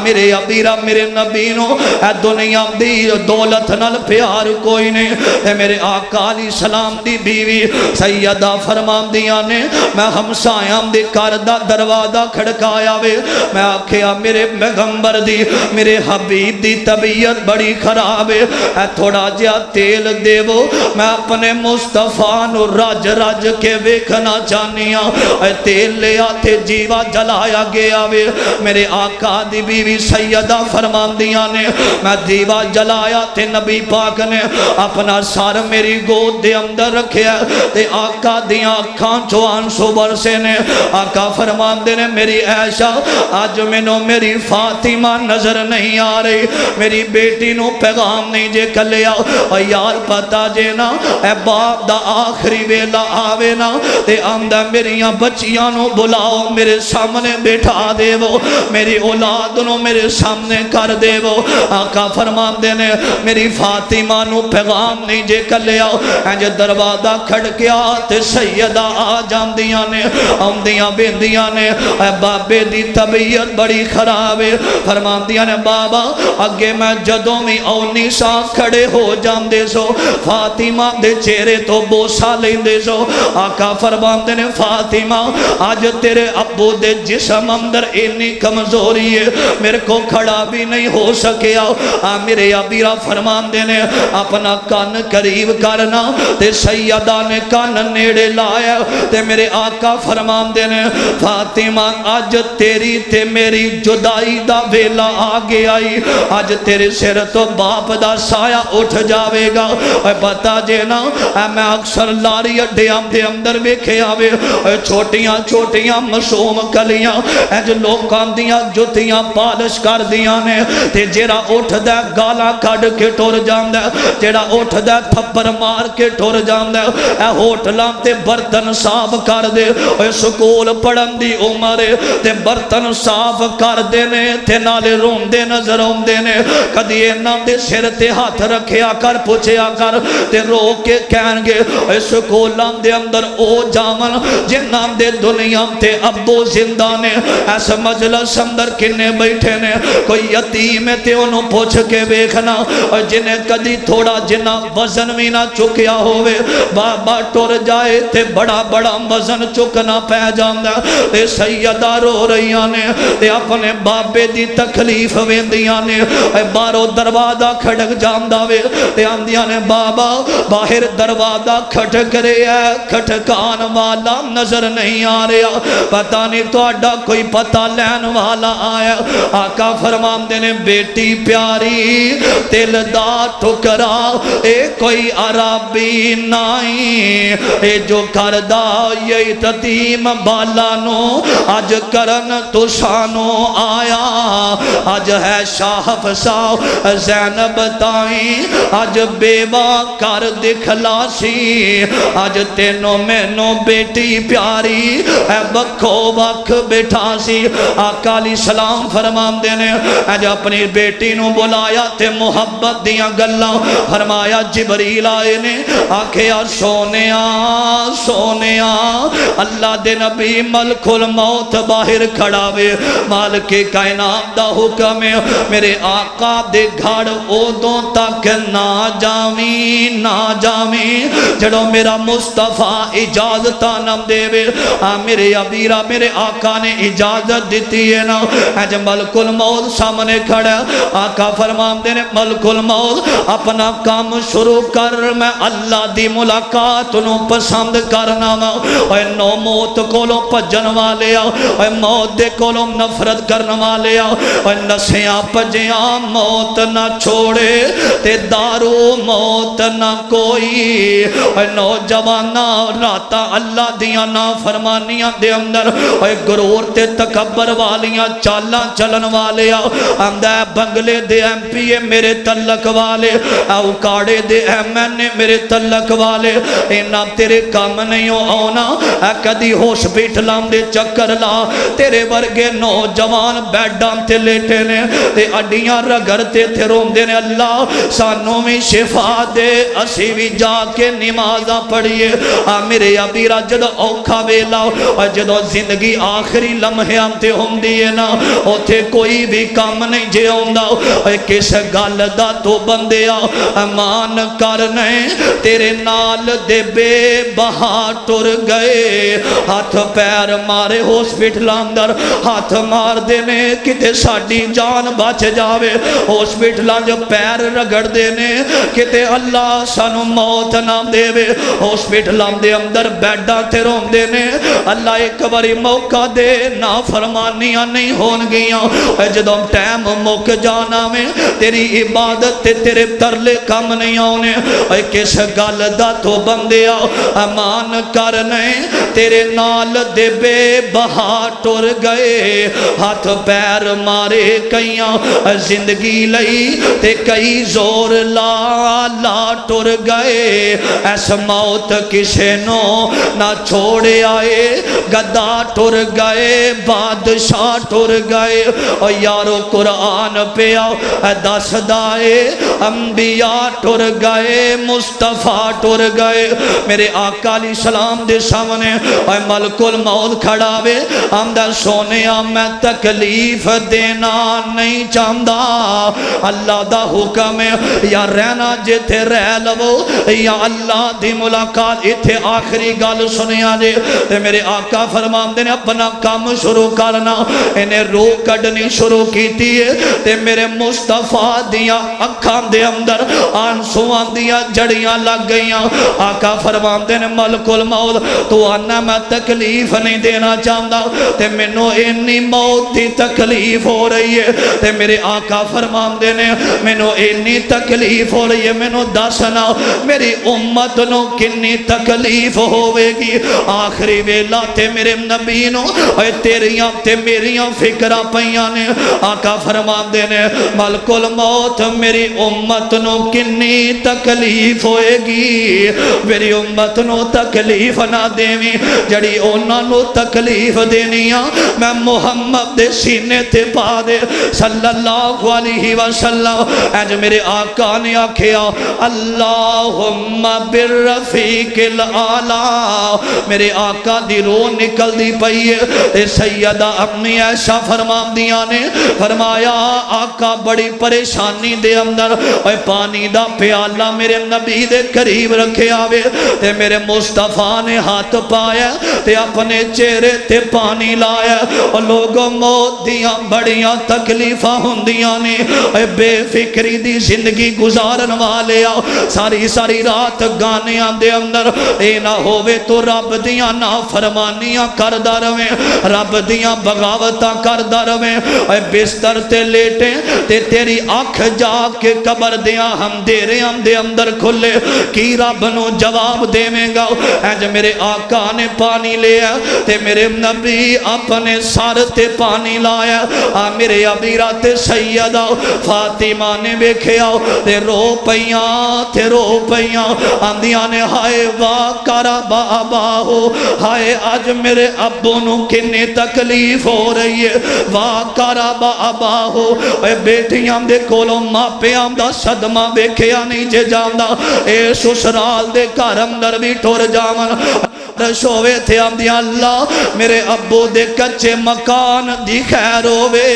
میرے ابیرہ میرے نبی نو اے دنیا دی دولت نال پیار کوئی نے اے میرے آقا علیہ السلام دی بیوی سیدہ فرمان دیاں نے میں ہمسایاں دے کردہ دروازہ کھڑکایا وے میں آکھیا میرے پیغمبر دی میرے حبیب دی طبیعت بڑی خراب ہے اے تھوڑا جیا تیل دے وہ میں اپنے مصطفیٰ نو رج رج کے ویکھنا چاہنیاں اے تیل لے آتے جیوہ جلایا گیا وے میرے آقا دی بیوی سیدہ فرمان دیاں نے میں دیوہ جلایا تے نبی پاک نے اپنا سار میری گود دے اندر رکھیا تے آقا دیاں کھان چوان سو برسے نے آقا فرمان دے نے میری عائشہ آج منو میری فاطمہ نظر نہیں آ رہی میری بیٹی نو پیغام نہیں جے کلیا اور یار پتا جے نا اے باپ دا آخری ویلا آوے نا تے آمدہ میریاں بچیاں نو بلاؤ میرے سامنے بیٹھا دے وہ میری اولاد نو میرے سامنے کر دے وہ آقا فرمان دے نے میری فاطمہ نو پیغام نہیں جے کلیا انج دروازہ کھڑکیا تے سیدہ آ جاندیاں نے آمدیاں بیندیاں نے اے بابے دی طبیعت بڑی خراب ہے فرمان دیاں نے بابا اگے میں جدوں میں اونی سا کھڑے ہو جاندے سو فاطمہ دے چہرے تو بوسا لیندے سو آقا فرمان دے نے فاطمہ آج تیرے ابو دے جسم اندر اتنی کمزوری ہے میرے کو کھڑا بھی نہیں ہو سکیا میرے ابیرہ فرمان دے نے اپنا کان قریب کرنا تے سیدہ نے کان نیڑے لایا تے میرے آقا فرمان دے نے فاطمہ آج تیری تے میری جدائی دا ویلا آگے آئی آج تیرے سر تو باپ دا سایہ اٹھ جاوے گا اے بتا جے نا میں اکثر لاری اڈیاں دے اندر بیکھے آوے چھوٹیاں چھوٹیاں مسوم کلیاں اے جو لوگ دیاں جتیاں پالش کر دیاں نے تے جیڑا اٹھ دے گالا کھڑ کے ٹور جان دے جیڑا اٹھ دے تھپر مار کے ٹور جان دے اے ہوٹلاں تے برتن صاف کر دے اے سکول پڑھن دی عمر تے برتن صاف کر دے نے تے نالے روم دے نظر ہوں دے نے کدی اینا دے سر تے ہاتھ رکھیا کر پوچھیا کر تے رو کے کہن گے اے سکولاں دے اندر او جامن جنہاں دے دنیا تے ابو زندہ نے ایسا مجلس اندر کنے بیٹھے نے کوئی یتیم ہے تے انہوں پوچھ کے بیکھنا اور جنہیں کدی تھوڑا جنہ وزن بھی نہ چکیا ہوئے بابا ٹور جائے تے بڑا بڑا وزن چکنا پہ جاندہ تے سیدہ رو رہیاں نے تے اپنے بابے دی تکلیف ویندیاں نے بارو دروازہ کھڑک جاندہ وے تے آندیاں نے بابا باہر دروازہ کھٹک رہا ہے، کھٹکان والا نظر نہیں آ رہا، پتہ نہیں تہاڈا کوئی پتہ لین والا آیا۔ آقا فرماندے نے بیٹی پیاری دل دا ٹکرا اے کوئی عربی نہیں، اے جو کردہ یہ تتیم بالا نو آج کرن تو شانو آیا، آج ہے شاہ فساو زینب تائیں آج بیوہ کر دکھلاسی، آج تینوں مینوں بیٹی پیاری اے بکھو بکھ بٹھا سی۔ آقا علیہ السلام فرمان دینے آج اپنی بیٹی نو بلایا تے محبت دیاں گلاں فرمایا، جبریل آئے نے آکھیا سونیا سونیا اللہ دے نبی ملک الموت باہر کھڑا وے، مالک کائنات دا حکم ہے میرے آقا دے گھڑ اودوں تک نہ جاویں نہ جاویں جڑو میرا مصطفیٰ اجازتہ نم دے وے۔ میرے ابیرہ میرے آقا نے اجازت دیتی ہے نا، اج ملک الموت سامنے کھڑا، آقا فرمان دے نے ملک الموت اپنا کام شروع کر، میں اللہ دی ملاقات نو پسند کرنا وا، اے نو موت کولوں پجن والے آ، اے موت دے کولوں نفرت کرن والے آ، اے نسیاں پجیاں موت نہ چھوڑے تے دارو موت نہ کوئی، اے نوجوانا راتا اللہ دیاں نا فرمانیاں دے اندر، اے غرور تے تکبر والیاں چالاں چلن والے آ، آمدہ بنگلے دے ایم پی اے میرے تلک والے، اوکاڑے دے ایم این اے میرے تلک والے، اینا تیرے کام نہیں ہونا، اے کدی ہوش بیٹھلام دے چکر لا، تیرے ورگے نوجوان بیڈان تے لیٹے نے تے اڈیاں رگڑتے تھے روم دینے اللہ سانوں میں شفا دے، اسی بھی جا کے نمازاں پڑھئے۔ میرے ابیرہ جدو اوکھا ویلا جدو زندگی آخری لمحے آمتے ہم دیئے نا، اوتھے کوئی بھی کام نہیں جے ہوندہ، کس گال دا تو بندیا امان کرنے تیرے نال دے بے بہا ٹر گئے، ہاتھ پیر مارے ہاسپٹل اندر ہاتھ مار دینے کتے ساڑی جان بچ جاوے، ہاسپٹل جو پیر رگڑ دینے کتے اللہ سانو موت نہ دے وے، ہاسپٹل دے اندر بیڈا تے روم دینے اللہ ایک باری موقع دے، نافرمانیاں نہیں ہون گیاں، جدوں ٹائم موقع جانا میں تیری عبادت تے تیرے ترلے کم نہیں ہونے، اے کس گل دا تو بندیا امان کرنے تیرے نال دے بے بہا ٹر گئے، ہاتھ پیر مارے کئیاں زندگی لئی تے کئی زور لا لا ٹر گئے، ایس موت کسے نو نہ چھوڑے آئے، گدا ٹر گئے بادشاہ ٹر گئے، اور یارو قرآن پہ آؤ دس دائے انبیاء ٹر گئے مصطفیٰ ٹر گئے، میرے آقا علیہ السلام دے سامنے اور ملک الموت کھڑا وے، آمدہ سونے میں تکلیف دینا نہیں چاہتا، اللہ دا حکم ہے یا رہنا جے تھے رہ لو یا اللہ دی ملاقات، اتھے آخری گال سنیا جے تے میرے آقا فرمان دینے اپنا کام شروع کرنا، انہیں روح کڑنی شروع کیتی ہے تے میرے مصطفیٰ دیا اکھان دے اندر آنسوان دیا جڑیاں لگ گئیاں، آقا فرمان دینے ملک الموت تو آنا میں تکلیف نہیں دینا چاہتا تے منو انی موت دی تکلیف ہو رہی ہے تے میرے آقا فرمان دینے منو انی تکلیف ہو رہی ہے، منو دسنا میری امت نو کنی تکلیف ہوئے گی، آخری ویلا تے میرے نبی نو اے تیریاں تے میریاں فکرہ پیاں نے، آقا فرمان دینے ملک الموت میری امت نو کنی تکلیف ہوئے گی، میری امت نو تکلیف نہ دیویں جڑی اونا نو تکلیف دینیاں میں محمد دے سینے تے پا دے صلی اللہ علیہ وسلم، اج میرے آقا نے آکھیا اللہم بالرفیق الاعلی، میرے آقا دی روح نکل دی پئی ہے، سیدہ امی عائشہ فرمان دیا نے فرمایا آقا بڑی پریشانی دے اندر اے پانی دا پیالہ میرے نبی دے قریب رکھے آوے تے میرے مصطفیٰ نے ہاتھ پایا تے اپنے چہرے تے پانی لایا، اور لوگوں موت دیاں بڑیاں تکلیفہ ہندیاں نے اے بے فکری دی زندگی گزارن والے آؤ ساری ساری رات گانیاں دے اندر اے نہ ہووے تو رب دیاں نافرمانیاں کردہ رویں رب دیاں بغاوتاں کردہ رویں اے بستر تے لیٹیں تے تیری آنکھ جاگ کے قبر دیاں ہم دیریاں دے اندر کھلے کی رب نو جواب دے میں گا اج میرے آقا نے پانی لیا تے میرے نبی اپنے سار تے پانی لایا میرے ابیرہ تے سیدہ فاطمہ نے بیکھے آؤ تے رو پیاں آندیاں نے ہائے واکارا بابا ہو ہائے آج میرے ابو نو کنے تکلیف ہو رہی ہے واکارا بابا ہو اے بیٹیاں دے کولو ماپیاں دا صدمہ بیکھیا نہیں جے جاندہ اے سسرال دے گھر اندر بھی ٹور جاون رشوے تھے آمدیاں اللہ میرے ابو دے کچے مکان دی خیر ہووے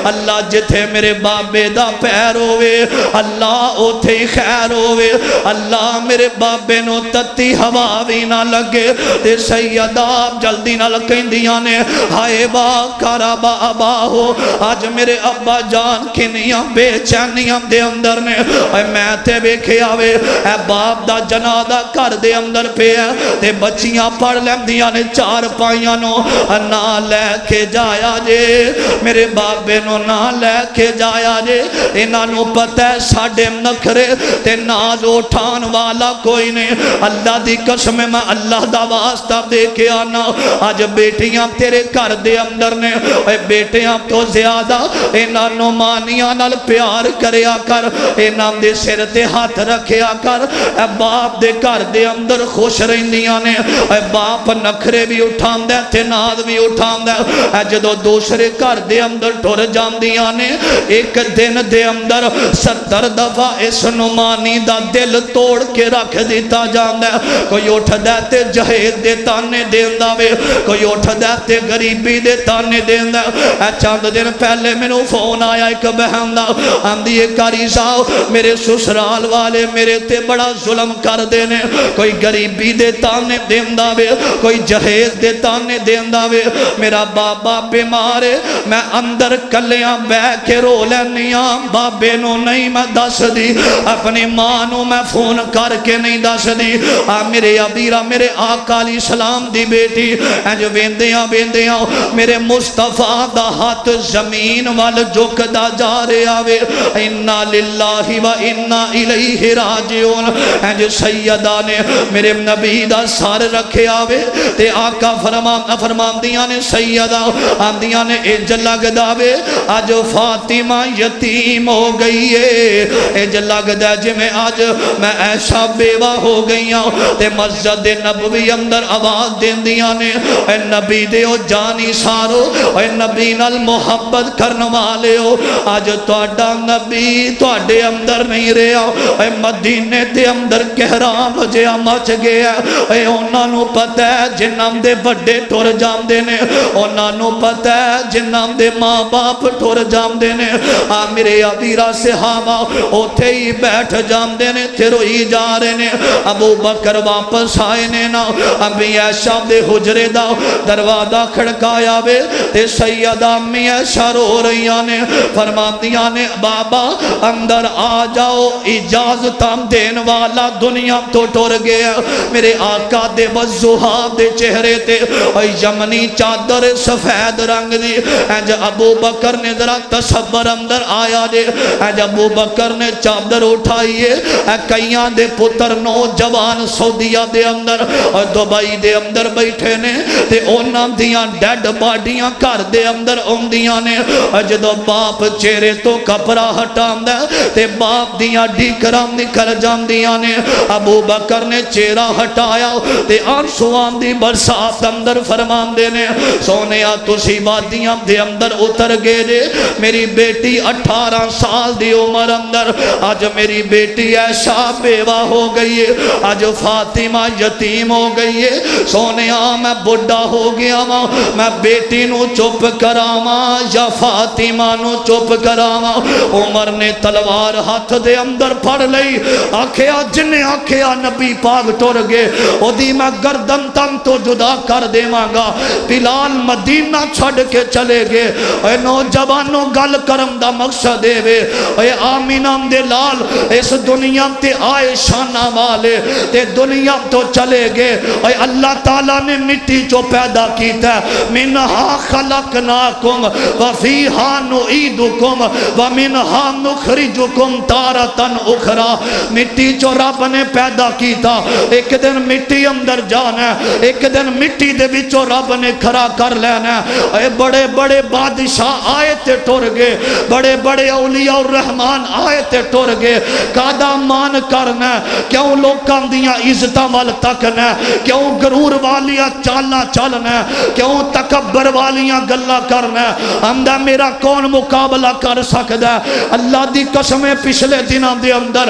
اللہ جتھے میرے بابے دا پیر ہووے اللہ اوتھے خیر ہووے اللہ میرے بابے نو تتی ہوا بھی نہ لگے تے سیدہ جلدی نہ لکھیں نے ہائے با کرا بابا ہو آج میرے ابا جان کنیاں بے چینیاں دے اندر نے اے میں تے بیکھے آوے اے باپ دا جنادہ کر دے اندر پہ ہے تے بچیاں پڑھ لیں دیاں نے چار پائیاں نو نہ لے کے جایا جے میرے بابے نو نہ لے کے جایا جے انہاں نو پتہ ہے ساڑھے نکھرے تے ناز اٹھان والا کوئی نہیں اللہ دی قسم میں اللہ دا واسطہ دے کے آنا آج بیٹیاں تیرے گھر دے اندر نے اے بیٹیاں تو زیادہ انہاں نو مانیاں نال پیار کریا کر انہاں دے سر تے ہاتھ رکھیا کر اے باپ دے گھر دے اندر خوش رہندیاں نے اے باپ نکھرے بھی اٹھان دے تے ناز بھی اٹھان دے اے جدو دوسرے گھر دے اندر ٹور جاندیاں نے ایک دن دے اندر 70 دفعہ اس نمانی دا دل توڑ کے رکھ دیتا جاندہ ہے کوئی اٹھ دیتے جہید دے تانے دیندہ وے کوئی اٹھ دیتے غریبی دے تانے دیندہ اے چاند دن پہلے منو فون آیا ایک بہن دا آندھی کاری ساؤ میرے سسرال والے میرے تے بڑا ظلم کر دینے کوئی غریبی دے تانے دیندہ وے کوئی جہید دے تانے دیندہ وے میرا بابا بیمارے میں اندر کلیاں بے کے رو لینیاں بابے نو نہیں میں دس دی اپنی ماں نو میں فون کر کے نہیں دس دی میرے ابیرہ میرے آقا علیہ السلام دی بیٹی جو بیندیاں میرے مصطفیٰ دا ہاتھ زمین وال جھک دا جا رہے آوے انا للہ و انا الیہ راجعون جو سیدہ نے میرے نبی دا سار رکھے آوے تے آقا فرمان دیاں نے سیدہ آندیاں نے اج لگ داوے آج فاطمہ یتیم ہو گئی ہے اج لگ دا جی میں آج میں ایسا بیوہ ہو گئی ہوں تے مسجد نبوی اندر آواز دین دیاں نے اے نبی دے ہو جانی سارو اے نبی نال محبت کرنے والے ہو آج توڑا نبی توڑے اندر نہیں رہا اے مدینے دے اندر کہرام جیا مچ گیا اے انہاں نو پتہ ہے جنہاں دے بڑے ٹور جام دینے انہاں نو پتہ ہے جنہاں دے ماں باپ ٹور جام دینے میرے ابیرہ سے ہاما اوتھے ہی بیٹھ جام دینے تیرو ہی جا رہے نے ابو بکر واپس آئے نے نا ابی ایشا دے حجرے دا دروازہ کھڑکایا وے تے سیدہ امی ایشا رو رہیاں نے فرماتیاں نے بابا اندر آ جاؤ اجازتام دین والا دنیا تو ٹور گیا میرے آقا دے وضحا دے چہرے تے یمنی چادر سفید رنگ دی اج ابو بکر نے ذرا تصور اندر آیا دے اج ابو بکر نے چادر اٹھائیے کئیاں دے پتر نوجوان سعودیہ دے اندر اور دبئی دے اندر بیٹھے نے تے اونا دیاں ڈیڈ باڈیاں کر دے اندر اوندیاں نے جدو باپ چہرے تو کپڑا ہٹام دے تے باپ دیاں ڈیکرام نکل جام دیاں نے ابو بکر نے چہرہ ہٹایا تے آنسوان دی برسات اندر فرمان دینے سونے تسی وادیاں دے اندر اتر گئے دے میری بیٹی 18 سال دی عمر اندر آج میری بیٹی ایسا بیوہ ہو گئی ہے آج فاطمہ یتیم ہو گئی ہے سونے میں بڑھا ہو گیا میں بیٹی نو چپ کراما یا فاطمہ نو چپ کراما عمر نے تلوار ہاتھ دے اندر پڑھ لئی آکھیا جنہیں آکھیا نبی پاک ٹور گے او دی میں گردن تن تو جدا کر دے مانگا بلال مدینہ چھڑ کے چلے گے اے نوجوانوں گل کرم دا مقصد دے وے اے آمینہ نام دے لال اس دنیا تے آئے شانہ والے تے دنیا تو چلے گئے. اے اللہ تعالیٰ نے مٹی جو پیدا کیتا ہے منہا خلقناکم وفیہا نعیدکم ومنہا نخرجکم تارتن اخرى. مٹی جو رب نے پیدا کیتا ایک دن مٹی اندر جانا ہے, ایک دن مٹی دے وچوں رب نے کھڑا کر لینا ہے. اے بڑے بڑے بادشاہ آئے تے ٹر گئے, بڑے بڑے اولیاء الرحمن آئے تے ٹر گئے. کادا مان کرنا ہے, کیوں لوکاں دیاں عزتاں وال تکنا ہے, کیوں غرور والیاں چالاں چلنا ہے, کیوں تکبر والیاں گلاں کرنا ہے. آندا میرا کون مقابلہ کر سکدا ہے. اللہ دی قسم پچھلے دناں دے اندر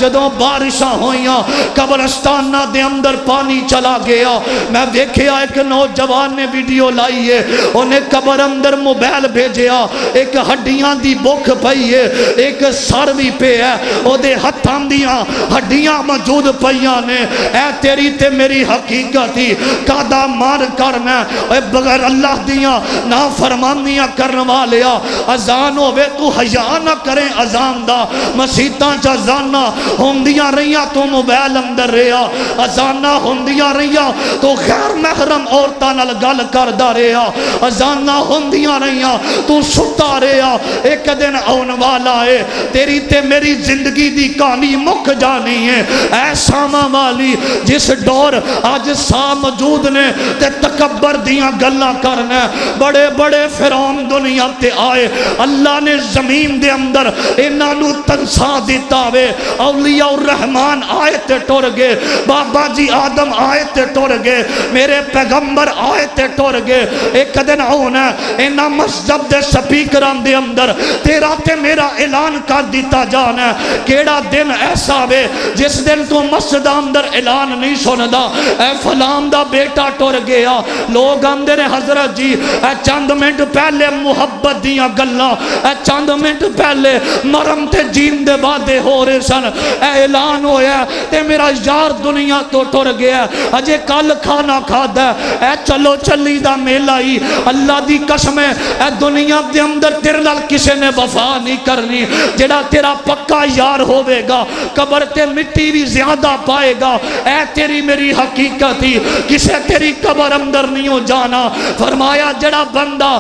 جدوں بارشاں ہوئیاں قبرستاناں دے اندر پانی چلا گیا, میں دیکھیا ایک نوجوان نے ویڈیو لائی ہے, انہیں قبر اندر موبائل بھیجیا, ایک ہڈیاں دی بکھ پئی ہے, ایک سر بھی پہ ہے, او دے ہتھاں دیاں ہڈیاں موجود پیاں نے. اے تیری تے میری حقیقت ہی کادا مار کرنا اے بغیر اللہ دیاں نافرمانیاں کرن والیا. اذان ہوے تو حیا نہ کریں اذان دا, مسیتاں چ اذاناں ہوندیاں رہیاں تو موبائل اندر رہیا, اذاناں ہوندیاں رہیاں تو غیر محرم عورتاں نال گل کردا رہیا, اذاناں ہوندیاں رہیاں تو ستا رہیا. ایک دن آن والا ہے, تیری تے میری زندگی دی کہانی مک جانی ہے. اے ساما والی جس دور آج سا موجود نے تے تکبر دیاں گلاں کرنا, بڑے بڑے فرعون دنیا تے آئے, اللہ نے زمین دے اندر انہاں نو تنسا دیتا وے. اولیاء الرحمن آئے تے ٹر گئے, بابا جی آدم آئے تے ٹر گئے, میرے پیغمبر آئے تے ٹر گئے. ایک دن آنا انہاں مسجد دے سپیکران دے اندر تیرا تے میرا اعلان کر دیتا جانا ہے. کیڑا دن ایسا وے جس دن تو مسجد اندر اعلان نہیں سندا, اے فلان دا بیٹا ٹر گیا, لوگ آندے نے حضرت جی اے چند منٹ پہلے محبت دیاں گلاں, اے چند منٹ پہلے مرم تے جین دے وعدے ہو رہے سن, اے اعلان ہویا تے میرا یار دنیا تو ٹر گیا, اجے کل کھانا کھادا, اے چلو چلی دا میلہ ہی. اللہ دی قسم ہے اے دنیا دے اندر تیرے نال کسے نے وفا نہیں کرنی. جڑا تیرا پکا یار ہوے گا قبر تے مٹی بھی زیادہ پائے گا. اے تیری میری حقیقت ہی کسے تیری قبر اندر نہیں ہو جانا. فرمایا جڑا بندہ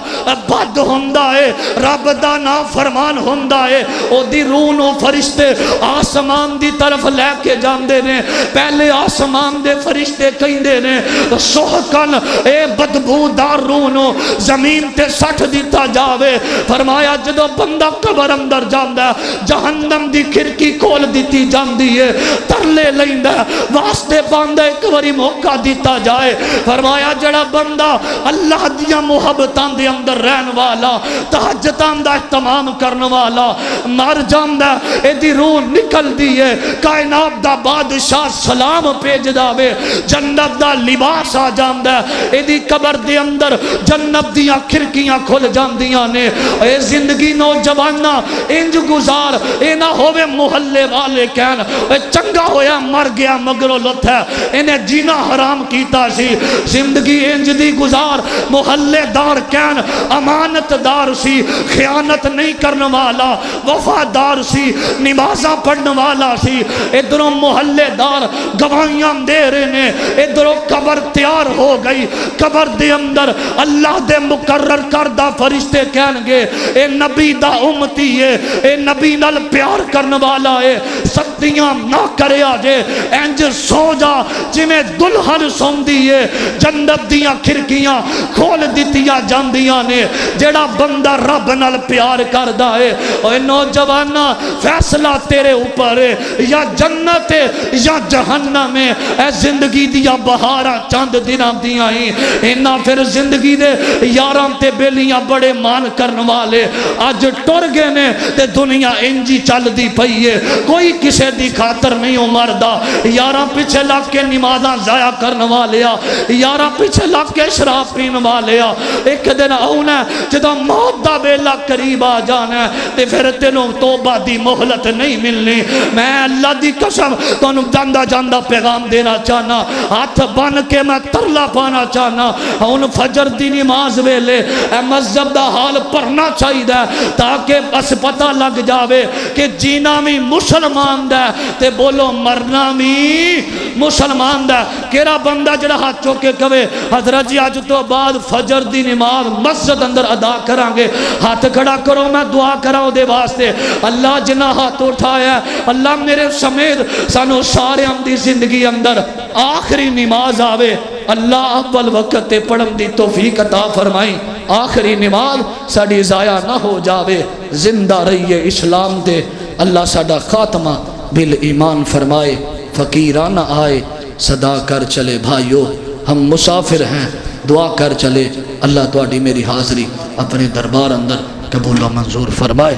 بد ہوندا ہے, رب دا نافرمان ہوندا ہے, او دی روح نو فرشتے آسمان دی طرف لے کے جاندے نے. پہلے آسمان دے فرشتے کہندے نے سحقن اے بدبودار روح نو زمین تے سٹ دیتا جاوے. فرمایا جدو بندہ قبر اندر جاندا ہے جہنم دی کھڑکی کھول دیتی جاندی ہے, ترلے لیندا واسطے باندھا ایک واری موقع دیتا جائے. فرمایا جڑا بندہ اللہ دیاں محبتاں دے اندر رہن والا, تہجداں دا اہتمام کرن والا مر جاندا, اے دی روح نکل دی ہے, کائنات دا بادشاہ سلام بھیج داوے, جنت دا لباس آ جاندا, اے دی قبر دے اندر جنت دیاں کھڑکیاں کھل جاندیاں نے. اے زندگی نوجواناں انج گزار, اے نہ ہووے محلے والے کہن اے چنگا ہویا مر گیا مگرو لت ہے, انہیں جینا حرام کیتا سی. زندگی انج دی گزار, محلے دار کہن امانت دار سی, خیانت نہیں کرنے والا, وفادار سی, نمازاں پڑھنے والا سی. ادھروں محلے دار گواہیاں دے رہے نے, ادھروں قبر تیار ہو گئی, قبر دے اندر اللہ دے مقرر کردہ فرشتے کہن گے اے نبی دا امتی ہے, اے نبی نال پیار کرنے والا ہے, سختیاں نہ کریا جے, انج سو جا جویں دلہن سوندی ہے. جنت دیاں کھڑکیاں کھول دتیاں جاندیاں نے. جڑا بندہ رب نال پیار کردا ہے, اے نوجواناں فیصلہ تیرے اوپر ہے, یا جنت ہے یا جہنم ہے. اے زندگی دیاں بہاراں چند دناں دیاں ہی, انہاں پھر زندگی دے یاراں تے بیلیاں بڑے مان کرن والے اج ٹر گئے نے تے دنیا انجی چل دی پئی ہے, کوئی کسے دی خاطر نہیں ہو مردا. یاراں پیچھے لگ کے نمازاں ضائع کرن والیا, یاراں پیچھے لگ کے شراب پین والیا. ایک دن آنا جدوں موت دا ویلا قریب آ جانا تے پھر تینوں توبہ دی مہلت نہیں ملنی. میں اللہ دی قسم تانوں جاندا جاندا پیغام دینا چاہنا, ہاتھ بن کے میں ترلا پانا چاہنا. ہن فجر دی نماز ویلے اے مسجد دا حال پڑھنا چاہیے تاکہ بس پتہ لگ جاوے جاوے کہ جینا بھی مسلمان دا تے بولو مرنا بھی مسلمان دا. کیڑا بندہ جڑا ہاتھ چوکے کہے حضرت جی اج تو بعد فجر دی نماز مسجد اندر ادا کران گے, ہاتھ کھڑا کرو میں دعا کراؤ دے واسطے. اللہ جنہ ہاتھ اٹھایا اللہ میرے سمیت سانو سارے ہم دی زندگی اندر آخری نماز آوے, اللہ اول وقت تے پڑھن دی توفیق عطا فرمائی. آخری نماز ساڑی ضائع نہ ہو جاوے, زندہ رہیے اسلام تے. اللہ ساڑا خاتمہ بالایمان فرمائے. فقیرانہ آئے صدا کر چلے بھائیو, ہم مسافر ہیں دعا کر چلے. اللہ تواڈی میری حاضری اپنے دربار اندر قبول و منظور فرمائے.